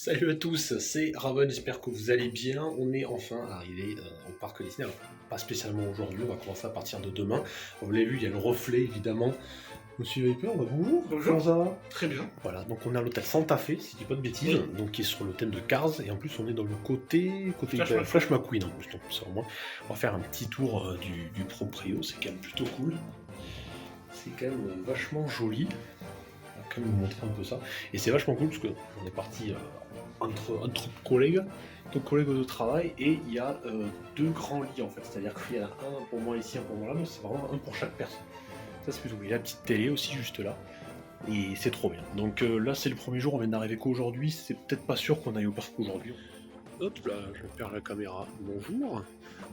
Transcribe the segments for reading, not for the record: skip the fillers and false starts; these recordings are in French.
Salut à tous, c'est Raven, j'espère que vous allez bien. On est enfin arrivé au parc Disney. Alors, pas spécialement aujourd'hui, on va commencer à partir de demain. Vous l'avez vu, il y a le reflet évidemment. Monsieur Viper, bonjour. Bonjour. Comment ça va? Très bien. Voilà, donc on est à l'hôtel Santa Fe, si je dis pas de bêtises, donc qui est sur le thème de Cars, et en plus on est dans le côté Flash McQueen en plus, donc ça, au moins, on va faire un petit tour du proprio, c'est quand même plutôt cool. C'est quand même vachement joli. On va quand même vous montrer un peu ça. Et c'est vachement cool parce qu'on est parti entre collègues de travail, et il y a deux grands lits en fait. C'est-à-dire qu'il y en a un pour moi ici, un pour moi là, mais c'est vraiment un pour chaque personne. Ça c'est plutôt cool. Il y a la petite télé aussi juste là. Et c'est trop bien. Donc là c'est le premier jour, on vient d'arriver qu'aujourd'hui. C'est peut-être pas sûr qu'on aille au parc aujourd'hui. Hop là, je perds la caméra. Bonjour.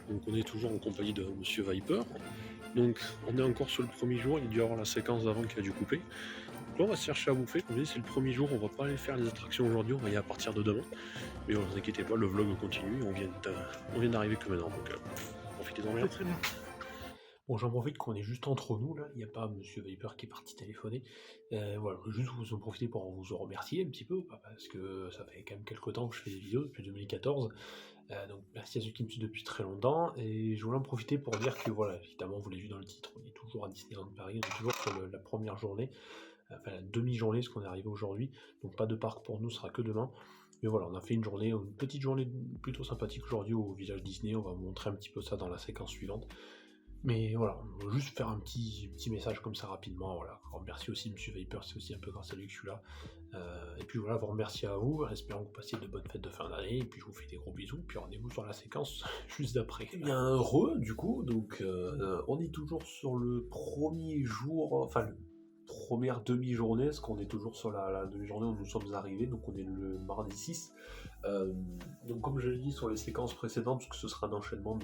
Donc on est toujours en compagnie de Monsieur Viper. Donc on est encore sur le premier jour, il y a dû avoir la séquence d'avant qui a dû couper. Donc là on va se chercher à bouffer, comme je dis c'est le premier jour, on va pas aller faire les attractions aujourd'hui, on va y aller à partir de demain. Mais ne vous inquiétez pas, le vlog continue, on vient d'arriver que maintenant, donc profitez-en bien. Très bien. Bon, j'en profite qu'on est juste entre nous là, il n'y a pas Monsieur Viper qui est parti téléphoner. Voilà, juste vous en profiter pour vous en remercier un petit peu, parce que ça fait quand même quelques temps que je fais des vidéos, depuis 2014. Donc merci à ceux qui me suivent depuis très longtemps, et je voulais en profiter pour dire que voilà, évidemment vous l'avez vu dans le titre, on est toujours à Disneyland Paris, on est toujours sur la première journée, enfin la demi-journée, parce qu'on est arrivé aujourd'hui, donc pas de parc pour nous, ce sera que demain. Mais voilà, on a fait une petite journée plutôt sympathique aujourd'hui au village Disney, on va vous montrer un petit peu ça dans la séquence suivante. Mais voilà, on va juste faire un petit message comme ça rapidement, voilà. Alors, merci aussi Monsieur Viper, c'est aussi un peu grâce à lui que je suis là. Et puis voilà, vous remercier à vous, espérons que vous passiez de bonnes fêtes de fin d'année, et puis je vous fais des gros bisous, puis rendez-vous sur la séquence juste d'après. Eh bien, heureux du coup, donc on est toujours sur le premier jour, enfin le première demi-journée, parce qu'on est toujours sur la demi-journée où nous sommes arrivés, donc on est le mardi 6. Donc comme je l'ai dit sur les séquences précédentes, parce que ce sera un enchaînement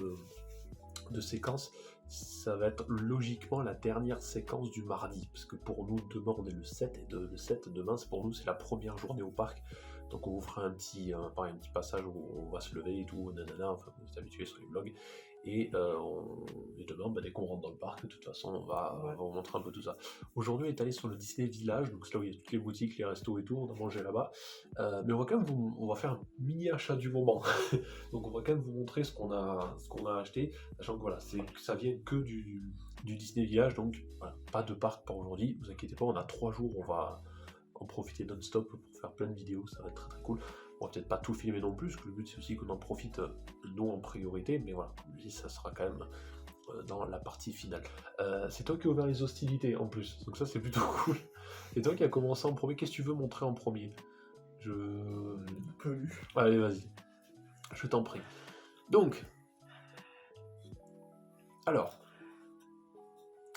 de séquences, ça va être logiquement la dernière séquence du mardi, parce que pour nous demain on est le 7, et le 7 demain pour nous c'est la première journée au parc, donc on vous fera un petit passage où on va se lever et tout, nanana, enfin vous êtes habitués sur les vlogs, et demain dès qu'on rentre dans le parc, de toute façon on va vous montrer un peu tout ça. Aujourd'hui on est allé sur le Disney Village, donc c'est là où il y a toutes les boutiques, les restos et tout, on a mangé là-bas, mais on va quand même on va faire un mini achat du moment. Donc on va quand même vous montrer ce qu'on a acheté, sachant que voilà, ça vient que du Disney Village, donc voilà, pas de parc pour aujourd'hui, vous inquiétez pas, on a 3 jours, on va en profiter non-stop pour faire plein de vidéos, ça va être très très cool. On va peut-être pas tout filmer non plus, parce que le but c'est aussi qu'on en profite nous en priorité, mais voilà, comme je dis, ça sera quand même dans la partie finale. C'est toi qui as ouvert les hostilités en plus, donc ça c'est plutôt cool. C'est toi qui as commencé en premier, qu'est-ce que tu veux montrer en premier? Allez, vas-y. Je t'en prie. Donc, alors,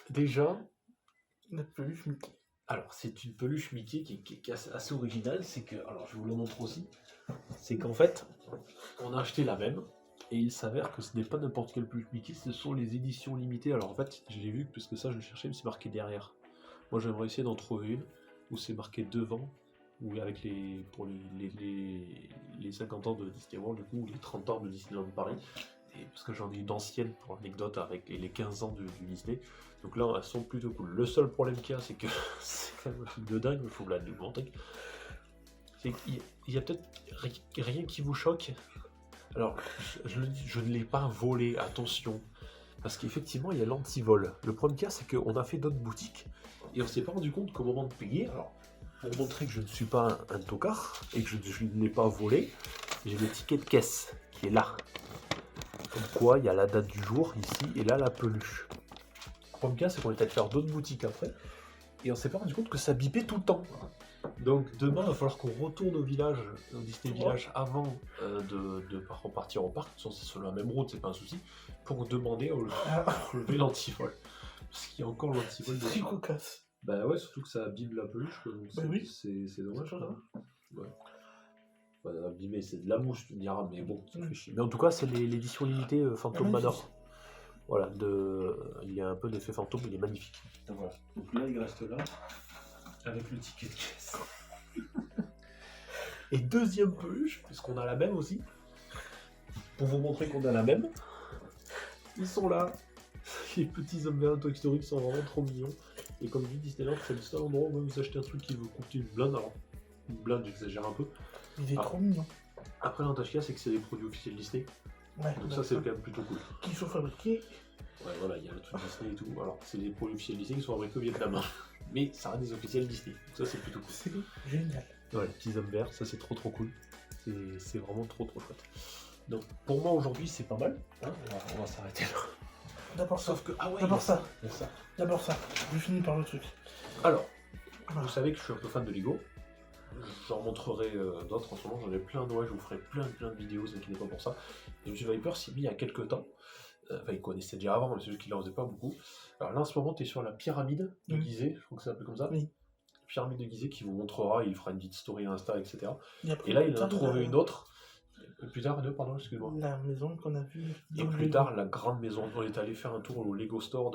déjà, La peluche Mickey. alors c'est une peluche Mickey qui est assez originale, c'est que, alors je vous le montre aussi, c'est qu'en fait, on a acheté la même, et il s'avère que ce n'est pas n'importe quelle peluche Mickey, ce sont les éditions limitées. Alors en fait, je l'ai vu, parce que ça je le cherchais, mais c'est marqué derrière. Moi j'aimerais essayer d'en trouver une, où c'est marqué devant, ou avec pour les 50 ans de Disney World, du coup, ou les 30 ans de Disneyland Paris, et parce que j'en ai une ancienne pour l'anecdote avec les 15 ans du Disney, donc là elles sont plutôt cool. Le seul problème qu'il y a, c'est que c'est quand même un truc de dingue, il faut vous la montrer, c'est qu'il y a peut-être rien qui vous choque. Alors, je ne l'ai pas volé, attention, parce qu'effectivement il y a l'anti-vol. Le problème qu'il y a, c'est qu'on a fait d'autres boutiques, et on s'est pas rendu compte qu'au moment de payer, alors pour montrer que je ne suis pas un tocard et que je ne l'ai pas volé, j'ai le ticket de caisse qui est là. Comme quoi, il y a la date du jour ici et là la peluche. Le problème qu'il y a, c'est qu'on est allé faire d'autres boutiques après, et on s'est pas rendu compte que ça bipait tout le temps. Donc demain, il va falloir qu'on retourne au village, au Disney Village, avant de repartir au parc. C'est sur la même route, c'est pas un souci, pour demander à enlever l'antivol. Parce qu'il y a encore l'antivol dessus. C'est cocasse. Bah ouais, surtout que ça abîme la peluche, quoi, donc Bah oui. c'est dommage, hein. Ouais. Enfin, abîmer, c'est de la mouche, tu me diras, mais bon, ça fait chier. Mais en tout cas, c'est l'édition limitée Phantom Manor. Voilà, il y a un peu d'effet fantôme, il est magnifique. Donc voilà. Donc là, il reste là, avec le ticket de caisse. Et deuxième peluche, puisqu'on a la même aussi, pour vous montrer qu'on a la même, ils sont là. Les petits hommes verts Toy Story sont vraiment trop mignons. Et comme dit Disneyland, c'est le seul endroit où vous achetez un truc qui vous coûte une blinde. Alors, une blinde, j'exagère un peu. Il est Ah. trop mignon. Après, l'avantage qu'il y a, c'est que c'est des produits officiels Disney. Ouais, Donc ça, c'est quand même plutôt cool. Qui sont fabriqués. Ouais, voilà, il y a le truc Disney et tout. Alors, c'est des produits officiels Disney qui sont fabriqués au Vietnam. Mais ça reste des officiels Disney. Donc ça, c'est plutôt cool. C'est génial. Ouais, les petits hommes verts, ça, c'est trop cool. C'est vraiment trop chouette. Donc, pour moi, aujourd'hui, c'est pas mal. Hein, on va s'arrêter là. D'abord ça. Sauf que, ah ouais, D'abord ça. il y a ça. D'abord ça. Je finis par le truc. Alors, Voilà. vous savez que je suis un peu fan de Lego. J'en montrerai d'autres en ce moment, j'en ai plein de, ouais, je vous ferai plein de vidéos, ne vous inquiétez pas pour ça. Et M. Viper s'y mis il y a quelques temps. Enfin, il connaissait déjà avant, mais c'est juste qu'il en faisait pas beaucoup. Alors là, en ce moment, tu es sur la pyramide de Gizeh, je crois que c'est appelé comme ça. Oui. Pyramide de Gizeh qui vous montrera, il fera une petite story Insta, etc. après, Et là, il en a trouvé une autre. Plus tard, pardon, excuse-moi. La maison qu'on a vue. Et plus tard, la grande maison. On est allé faire un tour au Lego Store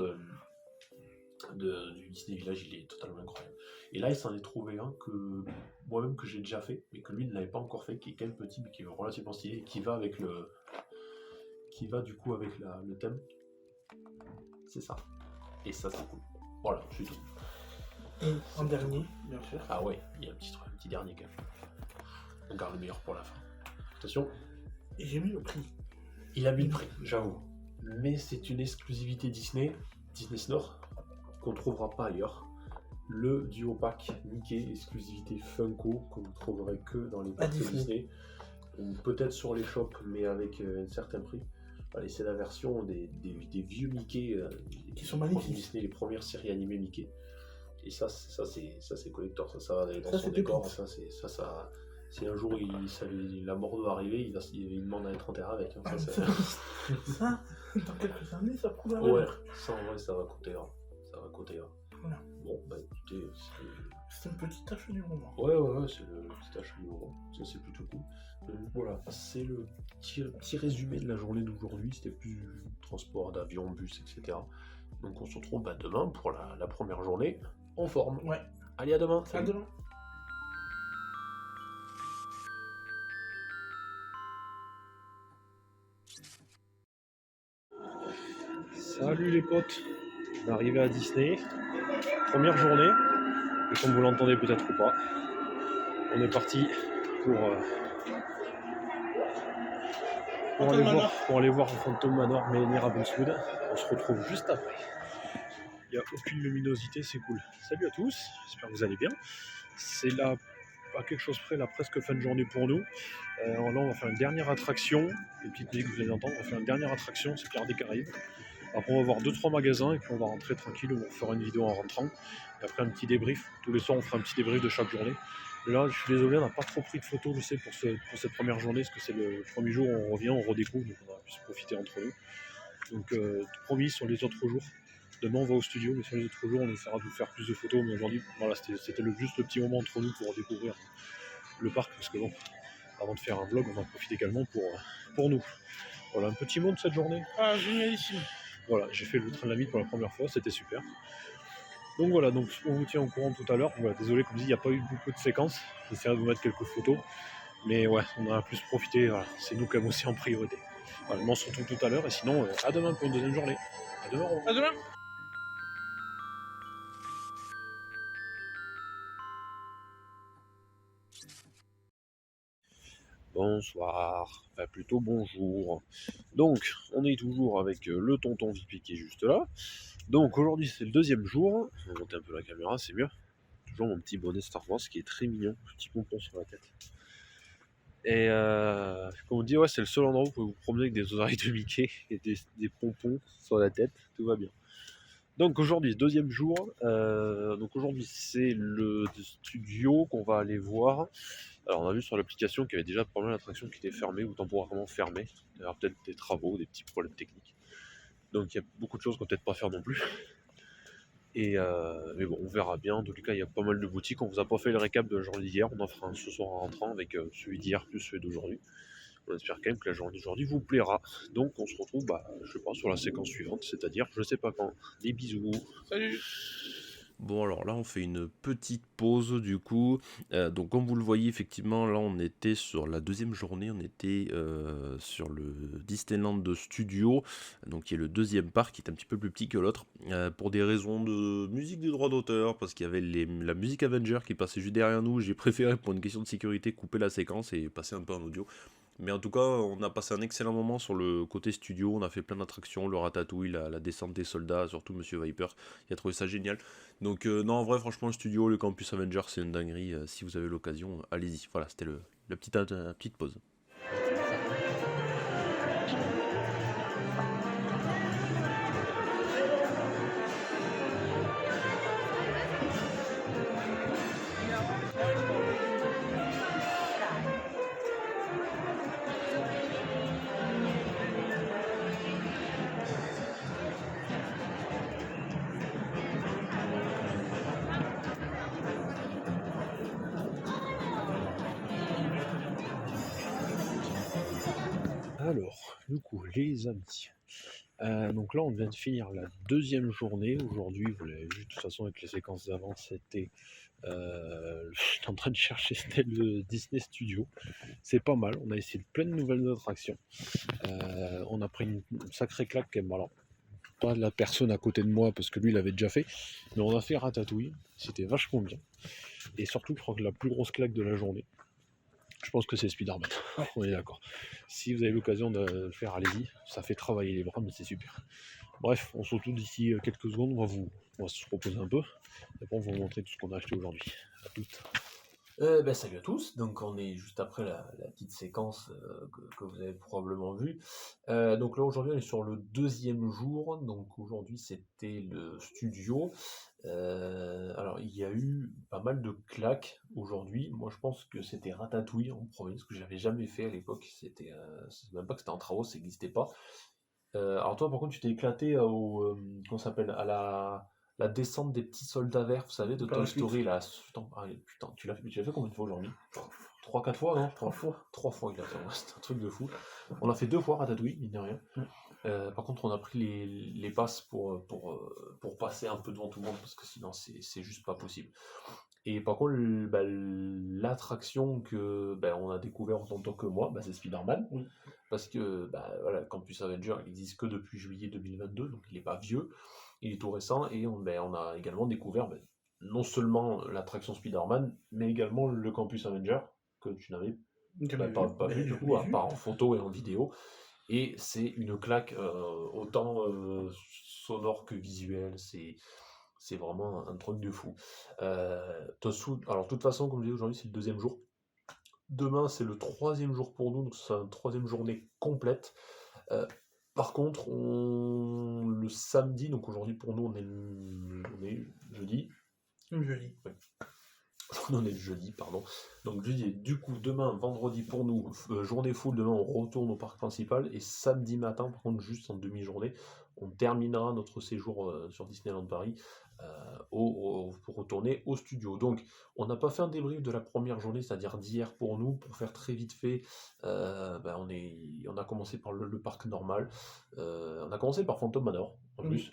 du Disney Village, il est totalement incroyable. Et là, il s'en est trouvé un que moi-même que j'ai déjà fait, mais que lui ne l'avait pas encore fait, qui est quand même petit, mais qui est relativement stylé, et qui va avec du coup avec le thème. C'est ça. Et ça, c'est cool. Voilà, c'est tout. Et en dernier, bien sûr. Ah ouais, il y a un petit dernier quand même. On garde le meilleur pour la fin. Attention. Et j'ai mis le prix. Il a mis le prix, j'avoue. Mais c'est une exclusivité Disney Store, qu'on ne trouvera pas ailleurs. Le duo pack Mickey, exclusivité Funko, que vous ne trouverez que dans les parcs Disney. Peut-être sur les shops, mais avec un certain prix. Allez, c'est la version des vieux Mickey qui sont magnifiques. Disney, les premières séries animées Mickey. Et ça c'est collector, ça va aller dans Ça, son décor. Ça, si un jour la mort doit arriver, il demande à être enterré avec. Hein. Ça, dans quelques années, ça pourrait Ouais, avoir. ça en vrai, ça va coûter. Ça va coûter. Voilà. Bon, bah écoutez, c'est une petite tâche du moment. Ouais, c'est le petit tâche du moment. Ça, c'est plutôt cool. Voilà, c'est le petit résumé de la journée d'aujourd'hui. C'était plus du transport d'avion, bus, etc. Donc on se retrouve demain pour la première journée en forme. Ouais. Allez, à demain. À demain. Salut les potes, on est arrivé à Disney, première journée, et comme vous l'entendez peut-être ou pas, on est parti pour aller voir Phantom Manor, Mélanie Ravenswood. On se retrouve juste après. Il n'y a aucune luminosité, c'est cool. Salut à tous, j'espère que vous allez bien. C'est là, à quelque chose près, là, presque fin de journée pour nous. Là, on va faire une dernière attraction, les petites musiques que vous allez entendre, on va faire une dernière attraction, c'est Pirates des Caraïbes. Après, on va voir 2-3 magasins et puis on va rentrer tranquille, on fera une vidéo en rentrant. Et après, un petit débrief. Tous les soirs, on fera un petit débrief de chaque journée. Et là, je suis désolé, on n'a pas trop pris de photos, je sais, pour cette première journée, parce que c'est le premier jour où on revient, on redécouvre, donc on va plus profiter entre nous. Donc, promis, sur les autres jours. Demain, on va au studio, mais sur les autres jours, on essaiera de vous faire plus de photos. Mais aujourd'hui, voilà, c'était juste le petit moment entre nous pour découvrir le parc, parce que bon, avant de faire un vlog, on en profite également pour nous. Voilà, un petit mot de cette journée. Ah, génialissime. Voilà, j'ai fait le train de la Mythe pour la première fois, c'était super. Donc voilà, donc on vous tient au courant tout à l'heure. Voilà, désolé, comme dit, il n'y a pas eu beaucoup de séquences. J'essaierai de vous mettre quelques photos. Mais ouais, on a plus profité, voilà, c'est nous qui avons aussi en priorité. Voilà, on se retrouve tout à l'heure et sinon, à demain pour une deuxième journée. À demain. À demain. Bonsoir, enfin plutôt bonjour. Donc, on est toujours avec le tonton Vipi qui est juste là. Donc aujourd'hui c'est le deuxième jour. Je vais monter un peu la caméra, c'est mieux. Toujours mon petit bonnet Star Wars qui est très mignon, petit pompon sur la tête. Et comme on dit, ouais, c'est le seul endroit où vous pouvez vous promener avec des oreilles de Mickey et des pompons sur la tête, tout va bien. Donc aujourd'hui, deuxième jour. Donc aujourd'hui c'est le studio qu'on va aller voir. Alors on a vu sur l'application qu'il y avait déjà pas mal d'attractions qui étaient fermées ou temporairement fermées. Il y aura peut-être des travaux, des petits problèmes techniques. Donc il y a beaucoup de choses qu'on va peut-être pas faire non plus. Mais bon, on verra bien. En tout cas, il y a pas mal de boutiques. On vous a pas fait le récap de la journée d'hier. On en fera un ce soir en rentrant avec celui d'hier plus celui d'aujourd'hui. On espère quand même que la journée d'aujourd'hui vous plaira. Donc on se retrouve, je sais pas, sur la séquence suivante, c'est-à-dire je sais pas quand. Des bisous. Salut. Bon, alors là on fait une petite pause du coup. Donc comme vous le voyez, effectivement là on était sur la deuxième journée, on était sur le Disneyland de Studio, donc qui est le deuxième parc, qui est un petit peu plus petit que l'autre. pour des raisons de musique de droit d'auteur, parce qu'il y avait la musique Avenger qui passait juste derrière nous. J'ai préféré, pour une question de sécurité, couper la séquence et passer un peu en audio. Mais en tout cas, on a passé un excellent moment sur le côté studio. On a fait plein d'attractions, le ratatouille, la descente des soldats, surtout Monsieur Viper. Il a trouvé ça génial. Donc, non, en vrai, franchement, le studio, le campus Avenger, c'est une dinguerie. Si vous avez l'occasion, allez-y. Voilà, c'était la petite pause. Alors, du coup, les amis, donc là, on vient de finir la deuxième journée. Aujourd'hui, vous l'avez vu, de toute façon, avec les séquences d'avant, c'était... j'étais en train de chercher, c'était le Disney Studio. C'est pas mal, on a essayé plein de nouvelles attractions. On a pris une sacrée claque, quand même. Alors, pas la personne à côté de moi, parce que lui, il l'avait déjà fait, mais on a fait Ratatouille, c'était vachement bien. Et surtout, je crois que la plus grosse claque de la journée, je pense que c'est Spider-Man. Ouais. On est d'accord. Si vous avez l'occasion de le faire, allez-y. Ça fait travailler les bras, mais c'est super. Bref, on se retrouve d'ici quelques secondes. On va se reposer un peu. Et après, on va vous montrer tout ce qu'on a acheté aujourd'hui. À toutes. Salut à tous, donc on est juste après la petite séquence que vous avez probablement vue. Donc là aujourd'hui on est sur le deuxième jour, donc aujourd'hui c'était le studio. Alors il y a eu pas mal de claques aujourd'hui, moi je pense que c'était Ratatouille en premier, ce que j'avais jamais fait à l'époque, c'est même pas que c'était en travaux, ça n'existait pas. Alors toi par contre tu t'es éclaté comment ça s'appelle, à la descente des petits soldats verts, vous savez, de Toy Parachute. Story, là. Putain, tu l'as fait combien de fois aujourd'hui? 3-4 fois, non? 3 fois. 3 fois, il a fait, ouais, c'est un truc de fou. On a fait 2 fois Ratatouille, mine de rien. Par contre, on a pris les passes pour passer un peu devant tout le monde, parce que sinon, c'est juste pas possible. Et par contre, l'attraction que on a découvert en tant que moi, c'est Spider-Man. Oui. Parce que voilà, Campus Avenger, il existe que depuis juillet 2022, donc il n'est pas vieux, il est tout récent, et on a également découvert non seulement l'attraction Spider-Man, mais également le Campus Avenger, que tu n'avais pas vu, du coup, à part en photo et en vidéo. Et c'est une claque autant sonore que visuelle, c'est vraiment un truc de fou. Alors, de toute façon, comme je dis, aujourd'hui, c'est le deuxième jour. Demain, c'est le troisième jour pour nous, donc c'est une troisième journée complète. Par contre, le samedi, donc aujourd'hui pour nous, on est jeudi. Jeudi. Ouais. On est le jeudi, pardon. Donc jeudi, du coup, demain, vendredi pour nous, journée full, demain on retourne au parc principal, et samedi matin, par contre, juste en demi-journée, on terminera notre séjour sur Disneyland Paris pour retourner au studio. Donc, on n'a pas fait un débrief de la première journée, c'est-à-dire d'hier pour nous, pour faire très vite fait. On a commencé par le parc normal. On a commencé par Phantom Manor, en plus.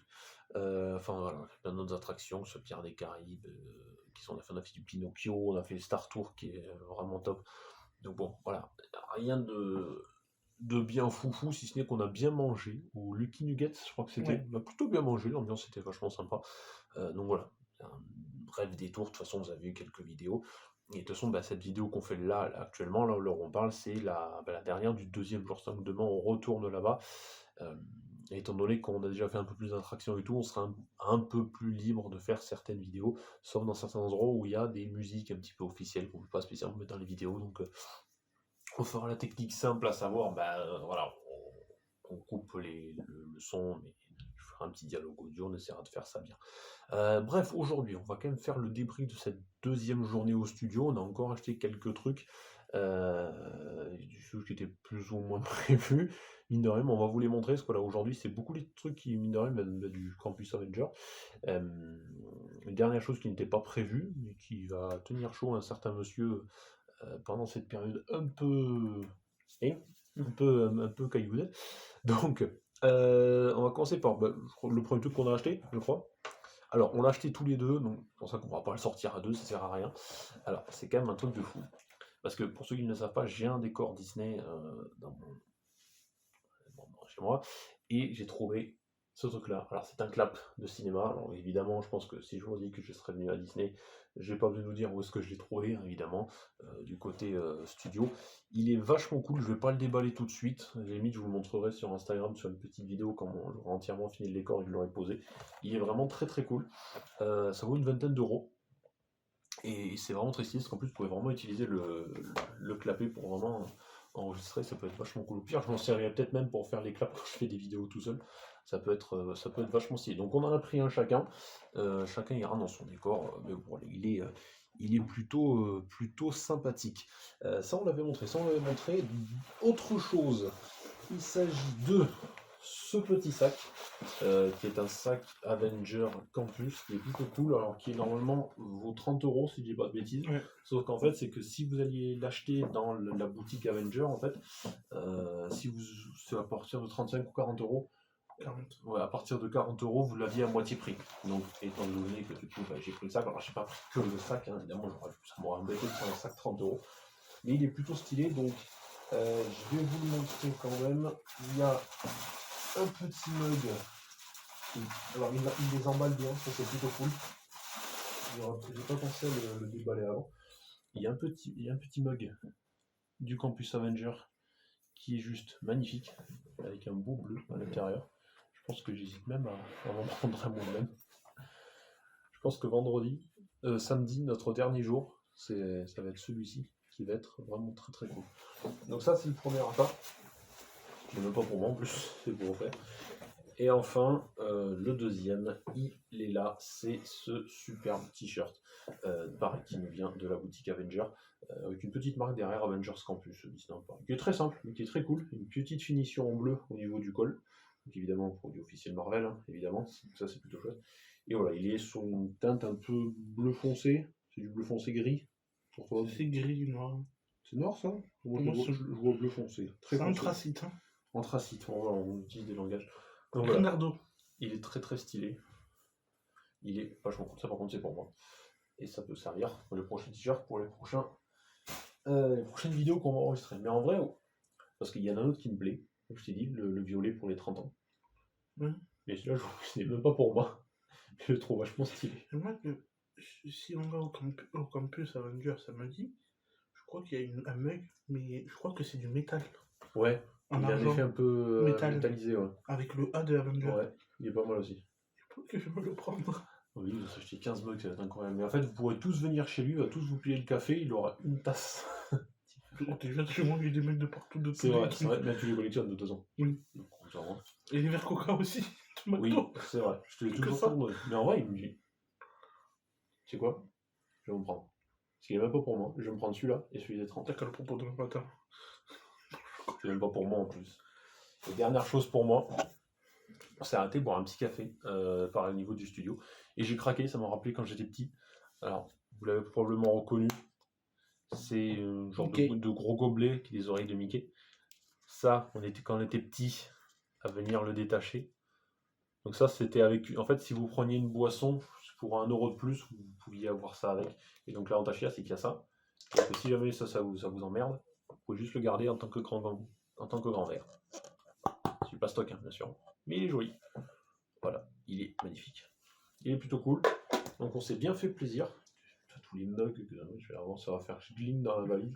Enfin voilà, plein d'autres attractions, ce Pierre des Caraïbes, on a fait du Pinocchio, on a fait le Star Tour qui est vraiment top. Donc bon, voilà, rien de bien foufou, si ce n'est qu'on a bien mangé, au Lucky Nuggets, je crois que c'était. Ouais. On a plutôt bien mangé, l'ambiance était vachement sympa. Donc voilà, un bref détour, de toute façon vous avez vu quelques vidéos. Et de toute façon, cette vidéo qu'on fait là actuellement, là où on parle, c'est la dernière du deuxième jour. Donc demain on retourne là-bas. Et étant donné qu'on a déjà fait un peu plus d'interactions et tout, on sera un peu plus libre de faire certaines vidéos, sauf dans certains endroits où il y a des musiques un petit peu officielles qu'on ne peut pas spécialement mettre dans les vidéos. Donc on fera la technique simple, à savoir, voilà, on coupe le son, mais je ferai un petit dialogue audio, on essaiera de faire ça bien. Bref, aujourd'hui, on va quand même faire le débrief de cette deuxième journée au studio. On a encore acheté quelques trucs, des choses qui étaient plus ou moins prévus. Mine de rien, on va vous les montrer, parce que là, aujourd'hui, c'est beaucoup les trucs qui, mine de rien, du Campus Avenger. Une dernière chose qui n'était pas prévue, mais qui va tenir chaud à un certain monsieur pendant cette période un peu cailloune. Donc, on va commencer par le premier truc qu'on a acheté, je crois. Alors, on l'a acheté tous les deux, donc c'est pour ça qu'on va pas le sortir à deux, ça sert à rien. Alors, c'est quand même un truc de fou. Parce que pour ceux qui ne le savent pas, j'ai un décor Disney chez moi, et j'ai trouvé ce truc-là. Alors, c'est un clap de cinéma. Alors, évidemment, je pense que si je vous dis que je serais venu à Disney, j'ai pas besoin de vous dire où est-ce que je l'ai trouvé, hein, évidemment, du côté studio. Il est vachement cool. Je vais pas le déballer tout de suite. À la limite, je vous le montrerai sur Instagram, sur une petite vidéo, quand j'aurai entièrement fini le décor et que je l'aurai posé. Il est vraiment très très cool. Ça vaut une vingtaine d'euros. Et c'est vraiment très stylé, parce qu'en plus, vous pouvez vraiment utiliser le clapet pour vraiment enregistrer, ça peut être vachement cool. Au pire, je m'en servirais peut-être même pour faire les claps quand je fais des vidéos tout seul. Ça peut être vachement stylé. Donc on en a pris un chacun. Chacun ira dans son décor, mais bon, il est plutôt sympathique. Ça, on l'avait montré. Ça, on l'avait montré. Autre chose, il s'agit de ce petit sac, qui est un sac Avenger Campus, qui est plutôt cool, alors qui normalement vaut 30 euros si je dis pas de bêtises. Ouais. Sauf qu'en fait, c'est que si vous alliez l'acheter dans la boutique Avenger, en fait, c'est à partir de 35 ou 40 euros. 40. Ouais, à partir de 40 euros, vous l'aviez à moitié prix. Donc, étant donné que du coup, j'ai pris le sac, alors j'ai pas pris que le sac, hein, évidemment, ça m'aurait embêté de prendre un sac 30 euros. Mais il est plutôt stylé, donc je vais vous le montrer quand même. Il y a un petit mug. Alors, il les emballe bien, ça c'est plutôt cool. J'ai pas pensé à le déballer avant. Il y a un petit mug du Campus Avenger qui est juste magnifique, avec un beau bleu à l'intérieur. Je pense que j'hésite même à m'en prendre à moi-même. Je pense que samedi, notre dernier jour, ça va être celui-ci qui va être vraiment très très cool. Donc ça c'est le premier achat. Je ne même pas pour moi en plus, c'est pour refaire. Et enfin, le deuxième, il est là, c'est ce superbe t-shirt, pareil, qui nous vient de la boutique Avenger, avec une petite marque derrière, Avengers Campus, qui est très simple, mais qui est très cool, une petite finition en bleu au niveau du col, donc évidemment produit officiel Marvel, hein, évidemment, ça c'est plutôt chouette. Et voilà, il est sur une teinte un peu bleu foncé, c'est du bleu foncé gris, pour toi. C'est gris, noir. C'est noir ça? Moi je vois bleu foncé, très C'est foncé. anthracite. Hein. Anthracite, on utilise des langages. Donc, Leonardo. voilà. Il est très très stylé. Il est vachement cool. Ça par contre c'est pour moi. Et ça peut servir pour les prochains t-shirts, pour les prochaines vidéos qu'on va enregistrer. Mais en vrai, parce qu'il y en a un autre qui me plaît, comme je t'ai dit, le violet pour les 30 ans. Mais celui-là, je ne sais même pas pour moi. Je le trouve vachement stylé. Et moi, si on va au campus Avenger samedi, je crois qu'il y a un mug, mais je crois que c'est du métal. Ouais. Il a un effet un peu métallisé, ouais. Avec le A de Avenger. Ouais, il est pas mal aussi. Je pense que je vais me le prendre. Oui, il va s'acheter 15 mugs, ça va être incroyable. Mais en fait, vous pourrez tous venir chez lui, il va tous vous payer le café, il aura une tasse. Déjà, chez moi, il y a des mecs de partout de C'est vrai, mais tu les collectionnes de toute façon. Oui. Donc, ça va. Et les verres Coca aussi. Oui, c'est vrai, je te l'ai toujours tourné. Mais en vrai, il me dit, tu sais quoi? Je vais me prendre. Parce qu'il est même pas pour moi, je vais me prendre celui-là et celui des 30. T'as qu'à le propos de matin. C'est même pas pour moi en plus. Et dernière chose pour moi, on s'est arrêté boire un petit café par le niveau du studio. Et j'ai craqué, ça m'a rappelé quand j'étais petit. Alors, vous l'avez probablement reconnu. C'est un genre de gros gobelet qui a des oreilles de Mickey. Ça, quand on était petit, à venir le détacher. Donc ça, c'était avec... En fait, si vous preniez une boisson, pour 1 euro de plus, vous pouviez avoir ça avec. Et donc l'avantage, c'est qu'il y a ça. Parce que si jamais ça vous emmerde, vous pouvez juste le garder en tant que grand verre. C'est pas stock, hein, bien sûr. Mais il est joli. Voilà, il est magnifique. Il est plutôt cool. Donc on s'est bien fait plaisir. Tous les mugs que je vais avoir, ça va faire gling dans la valise.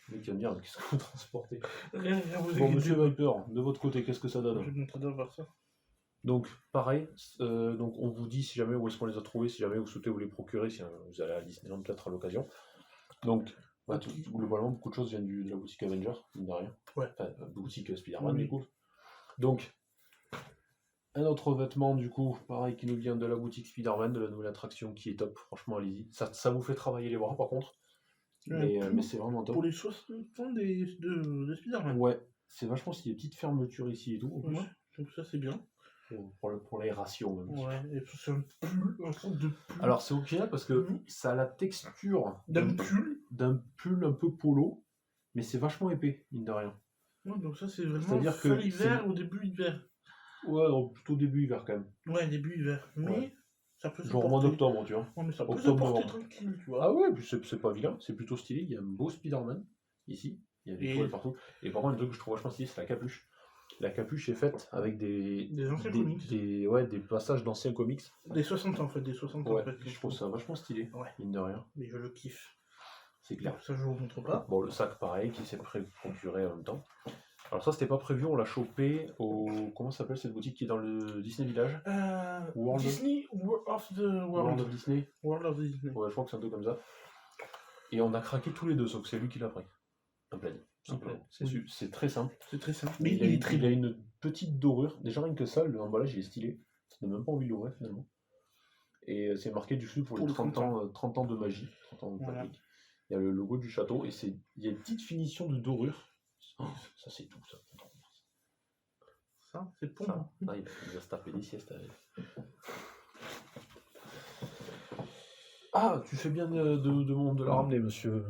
Le mec va me dire, qu'est-ce que vous transportez? Bon, monsieur Viper, de votre côté, qu'est-ce que ça donne? Je vais montrer d'abord ça. Donc, pareil, donc on vous dit si jamais où est-ce qu'on les a trouvés, si jamais vous souhaitez vous les procurer, si vous allez à Disneyland peut-être à l'occasion. Donc, globalement, beaucoup de choses viennent de la boutique Avenger, mine de rien. Ouais. Enfin, boutique Spider-Man, du coup. Donc, un autre vêtement, du coup, pareil, qui nous vient de la boutique Spider-Man, de la nouvelle attraction qui est top, franchement, allez-y. Ça vous fait travailler les bras, par contre. Mais c'est vraiment top. Pour les 60 ans de Spider-Man. Ouais, c'est vachement stylé. Petite fermeture ici et tout. En plus. Ouais, donc ça c'est bien. Pour l'aération même. Ouais, et c'est un pull, un truc de pull. Alors c'est original parce que ça a la texture d'un pull un peu polo, mais c'est vachement épais, mine de rien. Ouais, donc ça c'est vraiment C'est-à-dire fin hiver ou début hiver. Ouais, donc plutôt début hiver quand même. Ouais, début hiver. Mais ça peut se genre au mois d'octobre, tu vois. Ouais, mais ça peut se porter tranquille, tu vois. Ah ouais, puis c'est pas vilain, c'est plutôt stylé. Il y a un beau Spider-Man ici, il y a des toiles partout. Et par contre, le truc que je trouve vachement stylé, c'est la capuche. La capuche est faite avec Des anciens comics. des passages d'anciens comics. Des 60 ans en fait, des 60 ans. Ouais, en fait, je trouve ça vachement stylé, Ouais. mine de rien. Mais je le kiffe. C'est clair. Ça, je vous montre pas. Bon, le sac, pareil, qui s'est procuré en même temps. Alors ça, c'était pas prévu, on l'a chopé au... Comment s'appelle cette boutique qui est dans le Disney Village? World Disney World of the World World. of Disney? World of Disney. Ouais, je crois que c'est un truc comme ça. Et on a craqué tous les deux, sauf que c'est lui qui l'a pris. Un plaid, simplement. C'est très simple. C'est très simple. Mais Mais il est très il a bon. une petite dorure. Déjà rien que ça, le emballage il est stylé. Ça donne même pas envie de l'ouvrir finalement. Et c'est marqué dessus pour les 30 ans de magie. 30 ans de Voilà. fabrique. Il y a le logo du château et il y a une petite finition de dorure. Oh, ça c'est tout ça. Ça, c'est pour Ça, moi. ah, il va se taper des siestes avec. Ah, tu fais bien de la ramener, monsieur.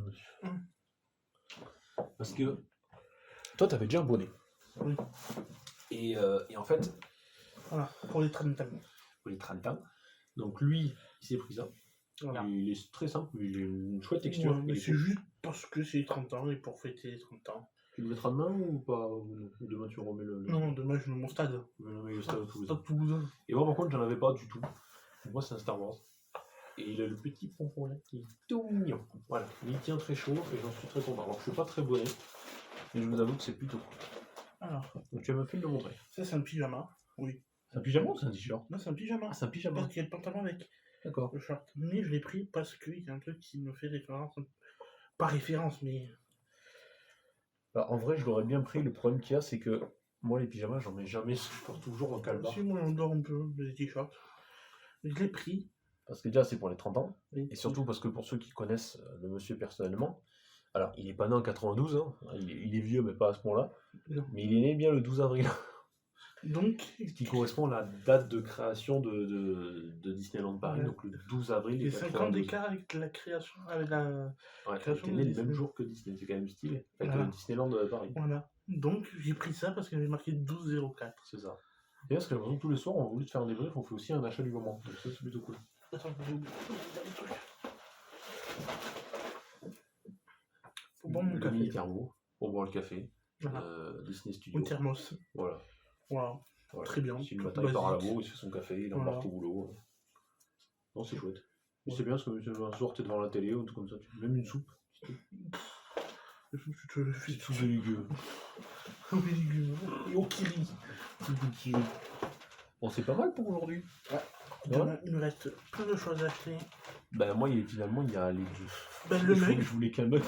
Parce que toi, t'avais déjà un bonnet. Oui. Et en fait, Voilà, pour les 30 ans. pour les 30 ans, donc lui, il s'est pris ça. Voilà. Il est très simple, il a une chouette texture. Ouais, mais c'est juste parce que c'est 30 ans et pour fêter les 30 ans. Tu le mettras demain ou pas? Ou demain tu remets le. Non, demain je mets mon stade. Tu remets le stade Toulousain. Stade Toulousain. Et moi par contre j'en avais pas du tout. Moi c'est un Star Wars. Et il a le petit pompon là qui est tout mignon. Voilà, il tient très chaud et j'en suis très content. Alors je suis pas très bonnet, mais je vous avoue que c'est plutôt cool. Alors, Donc tu as me fait de le montrer. ça c'est un pyjama. Oui. C'est un pyjama ou c'est un t-shirt? Non, c'est un pyjama. Ah, c'est un pyjama. Parce qu'il y a le pantalon avec D'accord. le short. Mais je l'ai pris parce qu'il y a un truc qui me fait référence. Pas référence, mais. Bah, en vrai, je l'aurais bien pris. Le problème qu'il y a, c'est que moi, les pyjamas, j'en mets jamais. Je porte toujours en calbar. Si moi on dort un peu les t-shirts. Je l'ai pris. Parce que déjà, c'est pour les 30 ans. Oui. Et surtout parce que pour ceux qui connaissent le monsieur personnellement, alors il est pas né en 92, hein. Il est vieux, mais pas à ce point-là. Non. Mais il est né bien le 12 avril. Donc. Ce qui correspond à la date de création de Disneyland Paris, Ouais. donc le 12 avril. Il y a 5 ans d'écart avec la création. Avec la. Ouais, création il est de né le Disney. même jour que Disney, c'est quand même stylé. Avec Voilà. Disneyland Paris. Voilà. Donc j'ai pris ça parce qu'il avait marqué 12,04. C'est ça. Et parce que j'ai l'impression que tous les soirs, on voulu te faire un débrief, on fait aussi un achat du moment. Donc ça, c'est plutôt cool. Attends, j'ai oublié le truc. Faut boire mon Le café. mini thermo pour boire le café. Voilà. Disney Studio. Une thermos. Voilà. Voilà. Voilà. Très bien. Si le tout matin il part à la basique. bourre, il se fait son café, il Voilà. embarque au boulot. Non, c'est chouette. Ouais. C'est bien parce que un soir, t'es devant la télé ou tout comme ça, même une soupe. Je te fais Petite soupe de légumes. au légumes. Et au kiri. Bon, c'est pas mal pour aujourd'hui. Demain, il me reste plein de choses à acheter. Ben, moi, finalement, il y a les deux. Ben, le mug. Je voulais qu'un mug.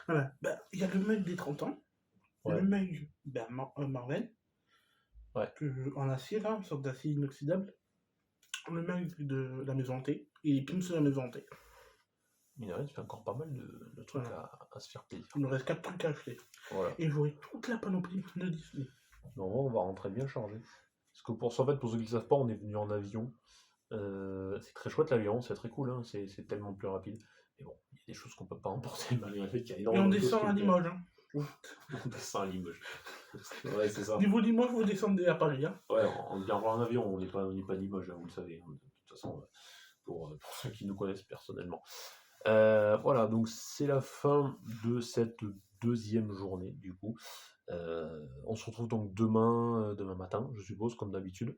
Voilà. Ben, il y a le mug des 30 ans. Ouais. Le mug Marvel. Ouais. En acier, là, une sorte d'acier inoxydable. Le mug de la maison hantée. Et les pins de la maison hantée. Mine de rien, tu fais encore pas mal de trucs Voilà. à se faire plaisir. Il me reste 4 trucs à acheter. Voilà. Et j'aurai toute la panoplie de Disney. Normalement, on va rentrer bien chargé. Parce que pour ceux qui ne savent pas, on est venu en avion. C'est très chouette l'avion, c'est très cool, hein. C'est tellement plus rapide. Mais bon, il y a des choses qu'on peut pas emporter malgré le fait qu'il y a Et énormément on de choses descend à qui- Limoges. Hein. On descend à Limoges. Ouais, c'est ça. Niveau Limoges, vous descendez à Paris. Hein. Ouais, on vient voir un avion, on n'est pas Limoges, hein, vous le savez. Hein, de toute façon, pour ceux qui nous connaissent personnellement. Voilà, donc c'est la fin de cette deuxième journée, du coup. On se retrouve donc demain matin, je suppose, comme d'habitude,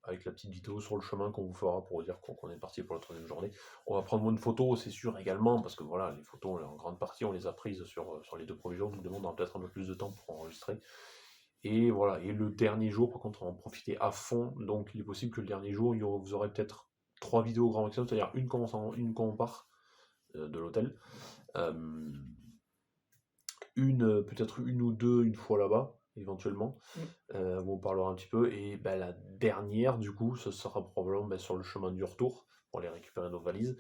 avec la petite vidéo sur le chemin qu'on vous fera pour dire qu'on est parti pour la troisième journée. On va prendre moins de photos, c'est sûr, également, parce que voilà, les photos, en grande partie, on les a prises sur les 2 premiers jours, donc on aura peut-être un peu plus de temps pour enregistrer. Et voilà, et le dernier jour, par contre, on va en profiter à fond, donc il est possible que le dernier jour, vous aurez peut-être 3 vidéos au grand maximum, c'est-à-dire une quand on part de l'hôtel, peut-être une ou deux une fois là-bas, éventuellement, où on parlera un petit peu, et ben, la dernière, du coup, ce sera probablement sur le chemin du retour, pour aller récupérer nos valises,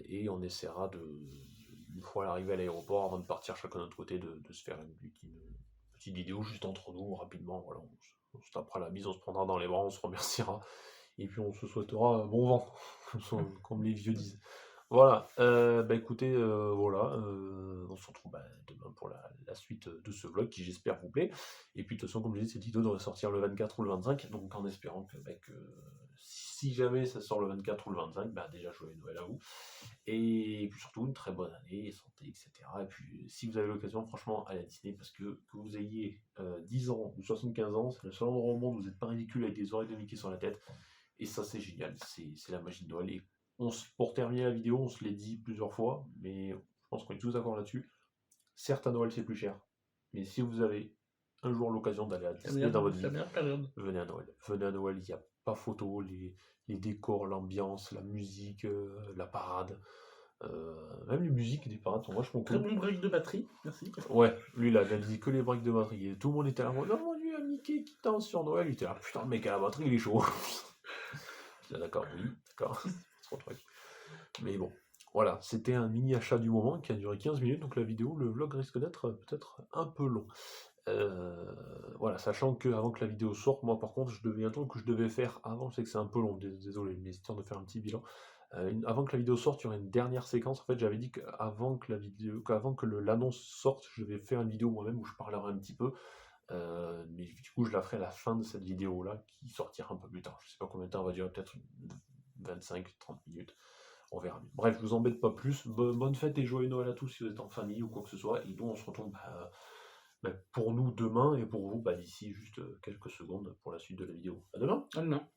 et on essaiera une fois l'arrivée à l'aéroport, avant de partir chacun de notre côté, de se faire une petite vidéo juste entre nous, rapidement, voilà, on se tapera la bise, on se prendra dans les bras, on se remerciera, et puis on se souhaitera bon vent, comme les vieux disent. Voilà, écoutez, voilà, on se retrouve demain pour la suite de ce vlog qui j'espère vous plaît. Et puis de toute façon, comme je dis, cette vidéo devrait sortir le 24 ou le 25, donc en espérant que si jamais ça sort le 24 ou le 25, bah déjà joyeux Noël à vous. Et puis surtout une très bonne année, santé, etc. Et puis si vous avez l'occasion, franchement, allez à Disney, parce que vous ayez 10 ans ou 75 ans, c'est le seul endroit au monde où vous n'êtes pas ridicule avec des oreilles de Mickey sur la tête. Et ça, c'est génial, c'est la magie de Noël. Et pour terminer la vidéo, on se l'est dit plusieurs fois, mais je pense qu'on est tous d'accord là-dessus. Certes, à Noël, c'est plus cher. Mais si vous avez un jour l'occasion d'aller à Disney dans votre vie, venez à Noël. Venez à Noël, il n'y a pas photo, les décors, l'ambiance, la musique, la parade. Même les musiques des parades sont vachement Très cool. bon break de batterie, merci. Ouais, lui là, il a dit que les breaks de batterie. Et tout le monde était là, non, lui, à Mickey qui danse sur Noël. Il était là, putain, le mec à la batterie, il est chaud. Là, d'accord, oui, d'accord, c'est trop truc. Mais bon, voilà, c'était un mini achat du moment qui a duré 15 minutes, donc la vidéo, le vlog risque d'être peut-être un peu long. Voilà, sachant que avant que la vidéo sorte, moi par contre, il y a un truc que je devais faire avant, je sais que c'est un peu long, désolé, mais histoire de faire un petit bilan. Avant que la vidéo sorte, il y aurait une dernière séquence. En fait, j'avais dit qu'avant que l'annonce sorte, je vais faire une vidéo moi-même où je parlerai un petit peu. Mais du coup, je la ferai à la fin de cette vidéo-là, qui sortira un peu plus tard. Je sais pas combien de temps, on va durer, peut-être 25-30 minutes. On verra bien. Bref, je vous embête pas plus. Bonne fête et joyeux Noël à tous si vous êtes en famille ou quoi que ce soit. Et nous, on se retrouve pour nous demain et pour vous d'ici juste quelques secondes pour la suite de la vidéo. À demain. À demain.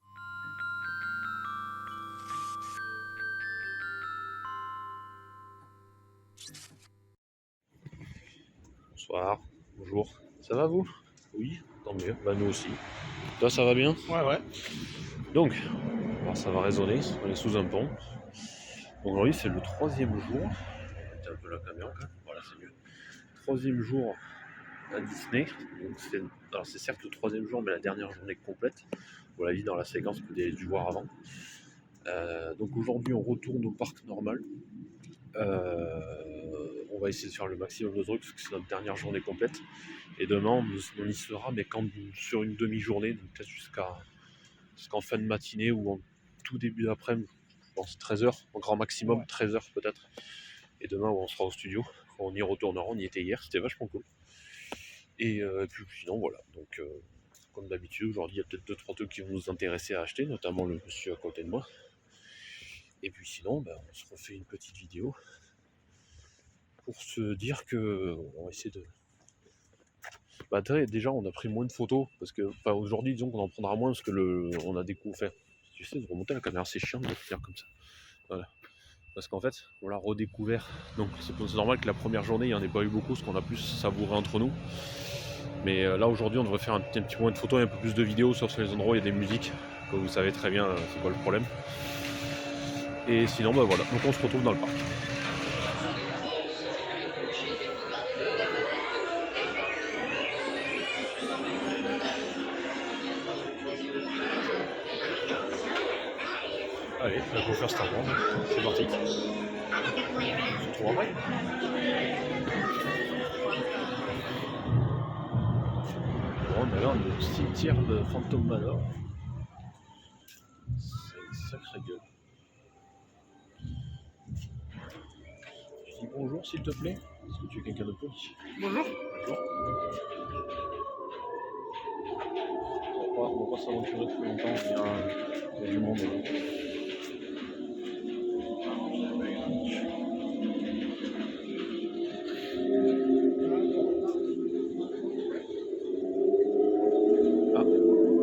Bonsoir, bonjour. Ça va vous? Oui, tant mieux. Bah nous aussi. Toi, ça va bien? Ouais. Donc, alors, ça va résonner. On est sous un pont. Donc aujourd'hui, c'est le 3e jour. C'est un peu la caméra là. Voilà, c'est mieux. 3e jour à Disney. Donc alors c'est certes le 3e jour, mais la dernière journée complète. Vous l'avez vu dans la séquence que vous avez dû voir avant. Donc aujourd'hui, on retourne au parc normal. On va essayer de faire le maximum de trucs parce que c'est notre dernière journée complète. Et demain, on y sera, mais sur une demi-journée, donc peut-être jusqu'en fin de matinée ou en tout début d'après-midi. Je pense 13h, en grand maximum, 13h peut-être. Et demain, on sera au studio. On y retournera, on y était hier, c'était vachement cool. Et puis sinon, voilà. Donc, comme d'habitude, aujourd'hui, il y a peut-être 2-3 trucs qui vont nous intéresser à acheter, notamment le monsieur à côté de moi. Et puis sinon, on se refait une petite vidéo pour se dire que on va essayer de. Déjà, on a pris moins de photos parce que, aujourd'hui, disons qu'on en prendra moins parce que on a découvert. Tu sais, de remonter la caméra, c'est chiant de le faire comme ça. Voilà. Parce qu'en fait, on l'a redécouvert. Donc, c'est normal que la première journée, il n'y en ait pas eu beaucoup parce qu'on a plus savouré entre nous. Mais là, aujourd'hui, on devrait faire un petit moins de photos et un peu plus de vidéos sur les endroits où il y a des musiques. Comme vous savez très bien, c'est quoi le problème. Et sinon, voilà. Donc, on se retrouve dans le parc. Allez, la coiffure Star Wars, c'est parti. On se retrouve après. Bon, on est là, on est au cimetière de Phantom Manor. C'est une sacrée gueule. Tu dis bonjour s'il te plaît? Est-ce que tu es quelqu'un de poli? Bonjour. Bonjour. On va pas s'aventurer depuis longtemps, il y a du monde.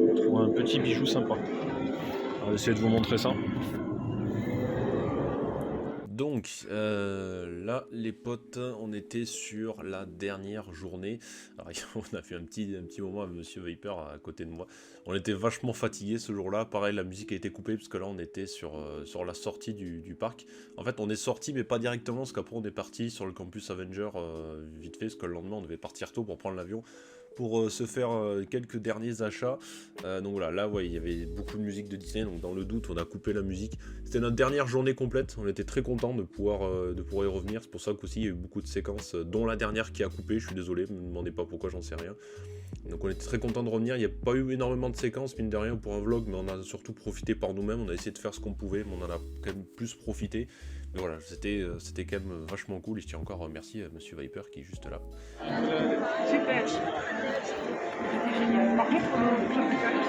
On trouve un petit bijou sympa. On va essayer de vous montrer ça. Donc là les potes, on était sur la dernière journée. Alors, on a fait un petit moment avec Monsieur Viper à côté de moi. On était vachement fatigués ce jour-là. Pareil, la musique a été coupée parce que là on était sur la sortie du parc. En fait on est sorti mais pas directement parce qu'après on est parti sur le campus Avenger vite fait parce que le lendemain on devait partir tôt pour prendre l'avion pour se faire quelques derniers achats. Donc voilà, là ouais, il y avait beaucoup de musique de Disney, donc dans le doute on a coupé la musique. C'était notre dernière journée complète, on était très contents de pouvoir y revenir. C'est pour ça qu'aussi il y a eu beaucoup de séquences, dont la dernière qui a coupé, je suis désolé, ne me demandez pas pourquoi, j'en sais rien. Donc on était très contents de revenir, il n'y a pas eu énormément de séquences, mine de rien, pour un vlog, mais on a surtout profité par nous-mêmes, on a essayé de faire ce qu'on pouvait, mais on en a quand même plus profité. Mais voilà, c'était quand même vachement cool, et je tiens encore à remercier Monsieur Viper qui est juste là. Super. C'était génial. Par contre,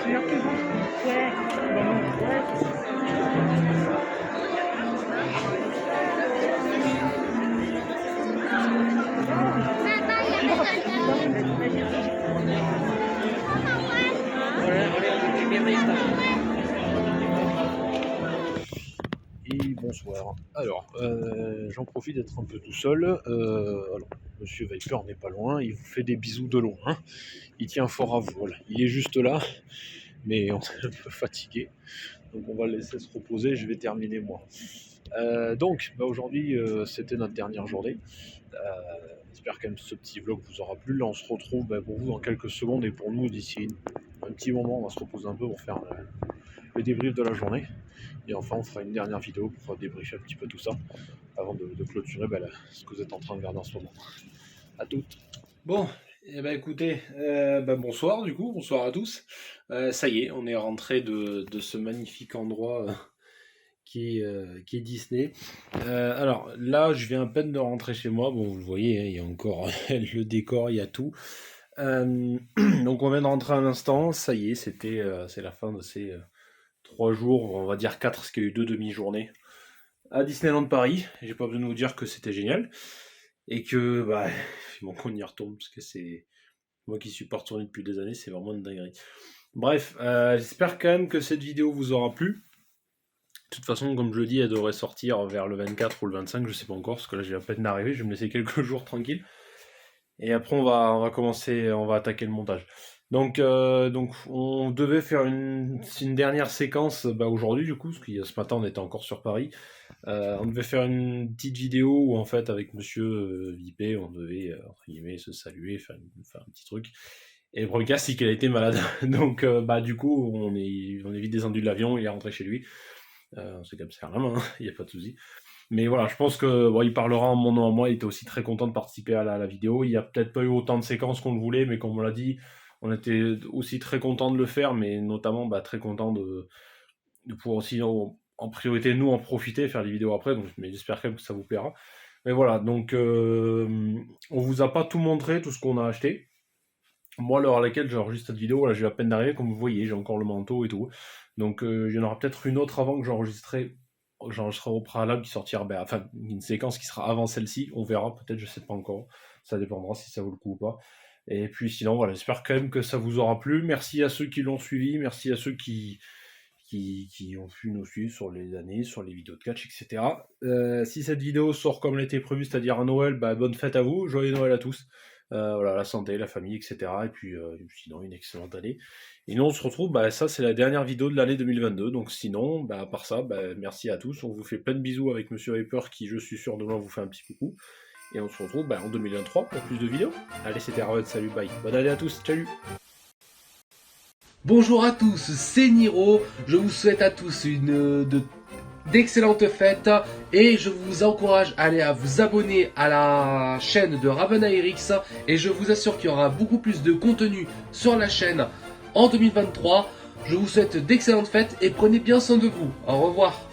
c'est meilleur que les autres. Ouais. Et bonsoir. Alors, j'en profite d'être un peu tout seul. Alors, Monsieur Viper n'est pas loin, il vous fait des bisous de loin. Hein. Il tient fort à vous, voilà. Il est juste là, mais on est un peu fatigué. Donc on va le laisser se reposer, je vais terminer moi. Donc, aujourd'hui, c'était notre dernière journée. J'espère quand même que ce petit vlog vous aura plu. Là, on se retrouve pour vous dans quelques secondes et pour nous, d'ici un petit moment, on va se reposer un peu pour faire le débrief de la journée. Et enfin, on fera une dernière vidéo pour débriefer un petit peu tout ça avant de clôturer ce que vous êtes en train de regarder en ce moment. À toutes. Bon, écoutez, bonsoir du coup, bonsoir à tous. Ça y est, on est rentré de ce magnifique endroit qui est Disney. Alors là, je viens à peine de rentrer chez moi. Bon, vous le voyez, hein, il y a encore le décor, il y a tout. Donc on vient de rentrer un instant. Ça y est, c'est la fin de ces 3 jours, on va dire 4, parce qu'il y a eu 2 demi-journées à Disneyland Paris. J'ai pas besoin de vous dire que c'était génial. Et que, bon, qu'on y retourne, parce que c'est moi qui suis pas retourné depuis des années, c'est vraiment une dinguerie. Bref, j'espère quand même que cette vidéo vous aura plu. De toute façon, comme je le dis, elle devrait sortir vers le 24 ou le 25, je sais pas encore, parce que là j'ai à peine d'arriver, je vais me laisser quelques jours tranquille. Et après on va commencer, on va attaquer le montage. Donc on devait faire une dernière séquence aujourd'hui du coup, parce que ce matin on était encore sur Paris. On devait faire une petite vidéo où en fait avec Monsieur Vipé on devait entre guillemets se saluer, faire un petit truc. Et le premier cas c'est qu'il a été malade, donc du coup on est vite descendu de l'avion, il est rentré chez lui. C'est comme ça la main, il n'y a pas de souci. Mais voilà, je pense que il parlera en mon nom à moi, il était aussi très content de participer à la vidéo. Il n'y a peut-être pas eu autant de séquences qu'on le voulait, mais comme on l'a dit, on était aussi très content de le faire, mais notamment très content de pouvoir aussi en priorité nous en profiter, faire des vidéos après, donc, mais j'espère quand même que ça vous plaira. Mais voilà, donc on vous a pas tout montré, tout ce qu'on a acheté. Moi, à l'heure à laquelle j'enregistre cette vidéo, là j'ai à peine d'arriver, comme vous voyez, j'ai encore le manteau et tout. Donc il y en aura peut-être une autre avant que j'enregistrerai au préalable qui sortira, une séquence qui sera avant celle-ci, on verra, peut-être, je sais pas encore, ça dépendra si ça vaut le coup ou pas. Et puis sinon, voilà, j'espère quand même que ça vous aura plu. Merci à ceux qui l'ont suivi, merci à ceux qui ont pu nous suivre sur les années, sur les vidéos de catch, etc. Si cette vidéo sort comme elle était prévue, c'est-à-dire à Noël, bonne fête à vous, joyeux Noël à tous. Voilà, la santé, la famille, etc. Et puis sinon, une excellente année. Et nous, on se retrouve, ça c'est la dernière vidéo de l'année 2022. Donc sinon, à part ça, merci à tous. On vous fait plein de bisous avec Monsieur Viper qui, je suis sûr, demain vous fait un petit coucou. Et on se retrouve en 2023 pour plus de vidéos. Allez, c'était Arod, salut, bye. Bonne année à tous, salut. Bonjour à tous, c'est Niro. Je vous souhaite à tous d'excellentes fêtes et je vous encourage à vous abonner à la chaîne de RavenARX et je vous assure qu'il y aura beaucoup plus de contenu sur la chaîne en 2023. Je vous souhaite d'excellentes fêtes et prenez bien soin de vous. Au revoir.